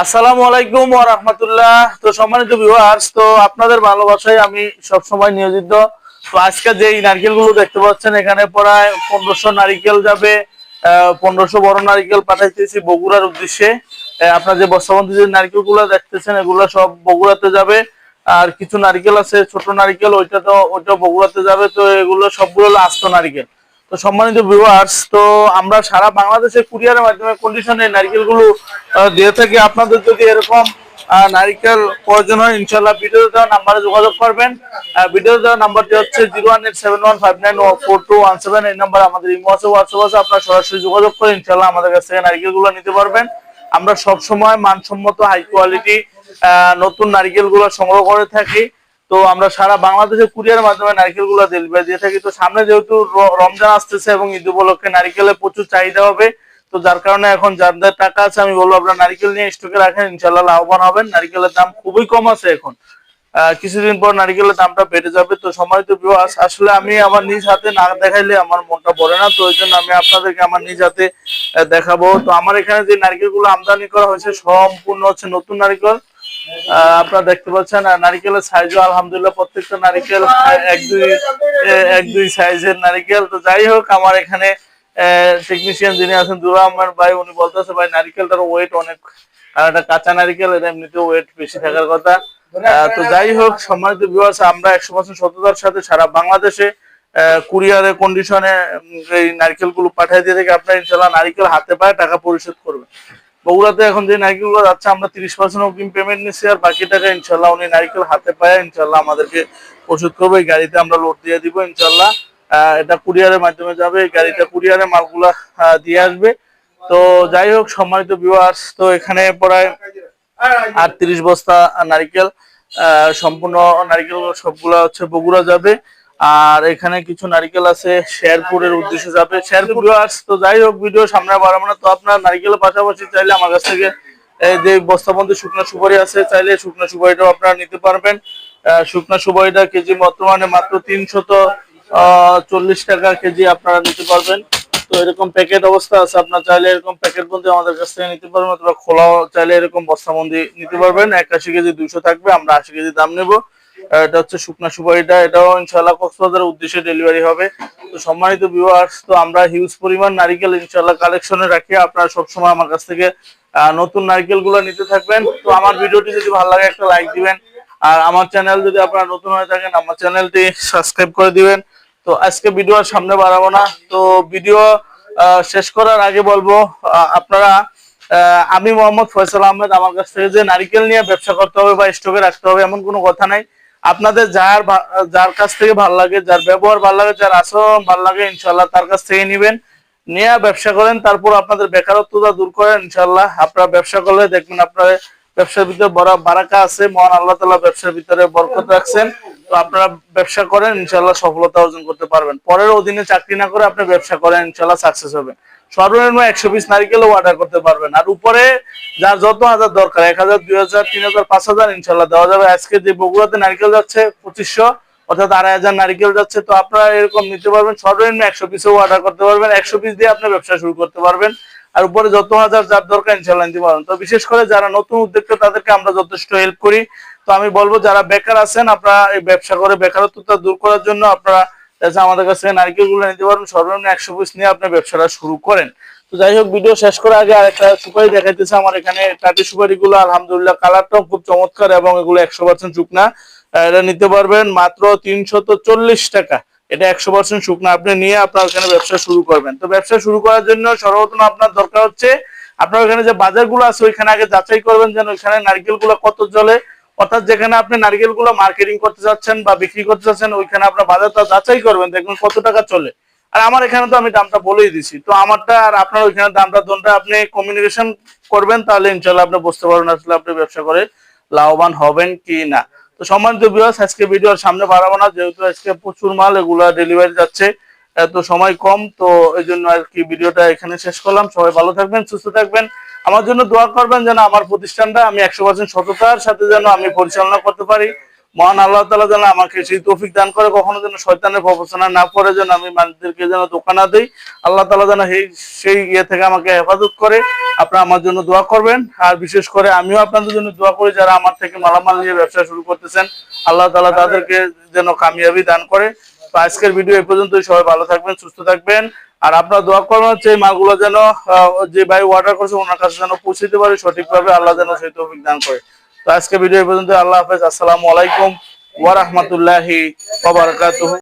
আসসালামু আলাইকুম ওয়া রাহমাতুল্লাহ। তো সম্মানিত ভিউয়ার্স, তো আপনাদের ভালোবাসায় আমি সব সময় নিয়োজিত। তো আজকে যে নারকেলগুলো দেখতে পাচ্ছেন, এখানে প্রায় 1500 নারকেল যাবে। 1500 বড় নারকেল পাঠাইতেছি বগুড়ার উদ্দেশ্যে। আপনার যে বর্ষবন্ধী যে নারকেলগুলো দেখতেছেন, এগুলো সব বগুড়াতে যাবে। আর কিছু নারকেল আছে ছোট নারকেল, ওইটা বগুড়াতে যাবে। তো এগুলো সবগুলো হলো আস্ত নারকেল। তো সম্মানিত ভিউয়ার্স, তো আমরা সারা বাংলাদেশে কুরিয়ারের মাধ্যমে কন্ডিশনে নারকেলগুলো দিয়ে থাকি। আপনাদের যদি এরকম নারকেল প্রয়োজন হয়, ইনশাল্লাহ ভিডিওতে দেওয়া নাম্বারে যোগাযোগ করবেন। ভিডিওতে দেওয়া নাম্বারটি হচ্ছে 01871594217। এই নাম্বার আমাদের ইমো আছে, হোয়াটসঅ্যাপ আছে। আপনারা সরাসরি যোগাযোগ করে ইনশাল্লাহ আমাদের কাছ থেকে নারকেলগুলো নিতে পারবেন। আমরা সব সময় মানসম্মত হাই কোয়ালিটি নতুন নারকেলগুলো সংগ্রহ করে থাকি। তো আমরা সারা বাংলাদেশে কুরিয়ার মাধ্যমে নারকেলগুলো ডেলিভারি দিয়ে থাকি। তো সামনে যেহেতু রমজান আসতেছে এবং ঈদ উপলক্ষে নারকেলের প্রচুর চাহিদা হবে, তো যার কারণে এখন যাদের টাকা আছে আমি বলবো আপনারা নারকেল নিয়ে স্টকে রাখেন, ইনশাল্লাহ লাভবান হবেন। নারকেলের দাম খুবই কম আছে এখন, কিছুদিন পর নারকেলের দামটা বেড়ে যাবে। তো সম্মানিত ভিউয়ার্স, আসলে আমি আমার নিজ হাতে না দেখাইলে আমার মনটা ভরে না। তো ওই জন্য আমি আপনাদেরকে আমার নিজ হাতে দেখাবো। তো আমার এখানে যে নারকেলগুলো আমদানি করা হয়েছে সম্পূর্ণ হচ্ছে নতুন নারকেল। আপনারা দেখতে পাচ্ছেন নারিকেলের সাইজও আলহামদুলিল্লাহ প্রত্যেকটা নারিকেল এক দুই সাইজের নারিকেল। তো যাই হোক, আমার এখানে টেকনিশিয়ান যিনি আছেন দুরা আহমেদ ভাই, উনি বলতেছে ভাই নারিকেলটার ওয়েট অনেক, আর এটা কাঁচা নারিকেল, এটা এমনিতেও ওয়েট বেশি থাকার কথা। তো যাই হোক, সম্মানিত ভিউয়ার্স, আমরা 100% সততার সাথে সারা বাংলাদেশে কুরিয়ারের কন্ডিশনে এই নারিকেলগুলো পাঠিয়ে দিয়ে থেকে আপনার ইনশাল্লাহ নারিকেল হাতে পায়ে টাকা পরিশোধ করবেন। বগুড়াতে এখন যে নারকেলগুলো যাচ্ছে, আমরা 30% অগ্রিম পেমেন্ট নিচ্ছি, আর বাকি টাকা ইনশাল্লাহ উনি নারকেল হাতে পায় ইনশাল্লাহ আমাদেরকে পরিশোধ করবো। এই গাড়িতে আমরা লোড দিয়ে দিব ইনশাল্লাহ। এটা কুরিয়ারের মাধ্যমে যাবে, এই গাড়িটা কুরিয়ারে মালগুলা দিয়ে আসবে। তো যাই হোক, সম্মানিত ভিউয়ার্স, তো এখানে প্রায় 38 বস্তা নারকেল, সম্পূর্ণ নারকেল সবগুলা হচ্ছে বগুড়া যাবে। আর এখানে কিছু নারকেল আছে শেরপুরের উদ্দেশ্যে যাবে, শেরপুর। তো যাই হোক, ভিডিও সামনে বাড়াবো না। তো আপনার নারকেলের পাশাপাশি চাইলে আমার কাছ থেকে যে বস্তাবন্ধী শুকনো সুপারি আছে, চাইলে শুকনো সুপারিটাও আপনারা নিতে পারবেন। শুকনো সুপারিটা কেজি বর্তমানে মাত্র 340 টাকা কেজি আপনারা নিতে পারবেন। তো এরকম প্যাকেট অবস্থা আছে, আপনার চাইলে এরকম প্যাকেট বন্ধি আমাদের কাছ থেকে নিতে পারবেন, অথবা খোলাও চাইলে এরকম বস্তাবন্ধি নিতে পারবেন। 81 কেজি 200 থাকবে, আমরা 80 কেজি দাম নেব। এটা হচ্ছে শুকনা সুপারিটা, এটাও ইনশাল্লাহ কক্সবাজারের উদ্দেশ্যে ডেলিভারি হবে। তো সম্মানিত ভিউয়ার্স, তো আমরা হিউজ পরিমাণ নারকেল ইনশাল্লাহ কালেকশনে রাখি। আপনারা সবসময় আমার কাছ থেকে নতুন নারকেল গুলো নিতে থাকবেন। তো আমার ভিডিওটি যদি ভালো লাগে একটা লাইক দিবেন, আর আমার চ্যানেল যদি আপনারা নতুন হয়ে থাকেন আমার চ্যানেলটি সাবস্ক্রাইব করে দিবেন। তো আজকে ভিডিও আর সামনে বাড়াবো না। তো ভিডিও শেষ করার আগে বলবো, আপনারা আমি মোহাম্মদ ফয়সাল আহমেদ, আমার কাছ থেকে যে নারকেল নিয়ে ব্যবসা করতে হবে বা স্টকে রাখতে হবে এমন কোনো কথা নাই। আপনাদের যার কাছ থেকে ভালো লাগে, যার ব্যবহার ভালো লাগে, যার আচরণ ভালো লাগে, ইনশাল্লাহ তার কাছ থেকে নিবেন, নিয়ে ব্যবসা করেন। তারপর আপনাদের বেকারত্বটা দূর করেন ইনশাল্লাহ। আপনারা ব্যবসা করলে দেখবেন আপনার ব্যবসার ভিতরে বড় বারাকা আছে, মহান আল্লাহ তাআলা ব্যবসার ভিতরে বরকত রাখছেন। তো আপনারা ব্যবসা করেন, ইনশাল্লাহ সফলতা অর্জন করতে পারবেন। পরের অধীনে চাকরি না করে আপনি ব্যবসা করেন, ইনশাল্লাহ সাকসেস হবেন। সর্বনিম্ন 100 পিস নারকেলও অর্ডার করতে পারবেন, আর উপরে যার যত হাজার দরকার, 1000, 2000, 3000, 5000 ইনশাল্লাহ দেওয়া যাবে। আজকে যে বগুড়াতে নারকেল যাচ্ছে 2500, অর্থাৎ 2500 নারকেল যাচ্ছে। তো আপনারা এরকম নিতে পারবেন, সর্বনিম্ন 100 পিসও অর্ডার করতে পারবেন। 100 পিস দিয়ে আপনি ব্যবসা শুরু করতে পারবেন, আর উপরে যত হাজার যার দরকার ইনশাল্লাহ নিতে পারবেন। তো বিশেষ করে যারা নতুন উদ্যোক্তা তাদেরকে আমরা যথেষ্ট হেল্প করি। তো আমি বলবো যারা বেকার আছেন, আপনারা এই ব্যবসা করে বেকারত্বটা দূর করার জন্য আপনারা আমাদের কাছ থেকে নারকেল গুলো নিতে পারবেন। সর্বনিম্ন 100 পিস নিয়ে আপনি ব্যবসাটা শুরু করেন। তো যাই হোক, ভিডিও শেষ করার আগে আরেকটা সুপারি দেখাইতেছে আমার এখানে। টাটি সুপারি গুলো আলহামদুলিল্লাহ কালারটাও খুব চমৎকার, এবং এগুলো 100% শুকনা। এটা নিতে পারবেন মাত্র 340 টাকা। এটা 100% শুকনা, আপনি নিয়ে আপনার ওখানে ব্যবসা শুরু করবেন। তো ব্যবসা শুরু করার জন্য সর্বপ্রথম আপনার দরকার হচ্ছে, আপনার ওখানে যে বাজারগুলো আছে ওইখানে আগে যাচাই করবেন যেন ওইখানে নারকেল গুলো কত চলে। অর্থাৎ যেখানে আপনি নারকেল গুলো মার্কেটিং করতে চাচ্ছেন বা বিক্রি করতে চাচ্ছেন, ওইখানে আপনার বাজারটা যাচাই করবেন, দেখবেন কত টাকা চলে। আর আমার এখানে তো আমি দামটা বলেই দিছি, তো আমারটা আর আপনার ওইখানে দামটা দোনটা আপনি কমিউনিকেশন করবেন, তাহলে ইনশাল্লাহ আপনি বুঝতে পারবেন আসলে আপনি ব্যবসা করে লাভবান হবেন কি না। তো সম্মানিত ভিউয়ার্স, আজকে ভিডিওর সামনে বাড়াবো না, যেহেতু আজকে প্রচুর মাল এগুলা ডেলিভারি যাচ্ছে, এত সময় কম। তো এই জন্য আর কি ভিডিওটা এখানে শেষ করলাম। সবাই ভালো থাকবেন, সুস্থ থাকবেন, আমার জন্য দোয়া করবেন যেন আমার প্রতিষ্ঠানটা আমি 100% সততার সাথে যেন আমি পরিচালনা করতে পারি। মহান আল্লাহ তাআলা যেন আমাকে সেই তৌফিক দান করে, কখনো যেন শয়তানের প্রবঞ্চনা না পড়ে, যেন আমি মানুষদেরকে যেন ধোঁকা না দেই। আল্লাহ তাআলা যেন সেই ইয়ে থেকে আমাকে হেফাজত করে। আপনারা আমার জন্য দোয়া করবেন, আর বিশেষ করে আমিও আপনাদের জন্য দোয়া করি যারা আমার থেকে মালামাল নিয়ে ব্যবসা শুরু করতেছেন, আল্লাহ তাআলা তাদেরকে যেন কামিয়াবি দান করে। তো আজকের ভিডিও এই পর্যন্তই। সবাই ভালো থাকবেন, সুস্থ থাকবেন। আর আপনারা দোয়া করবেন হচ্ছে এই মালগুলো যেন যে ভাই অর্ডার করছে ওনার কাছে যেন পৌঁছে দিতে পারে সঠিকভাবে, আল্লাহ যেন সেই তৌফিক দান করে। তো আজকে ভিডিও এই পর্যন্ত। আল্লাহ হাফেজ। আসসালামু আলাইকুম ওয়া রাহমাতুল্লাহি ওয়া বারাকাতুহু।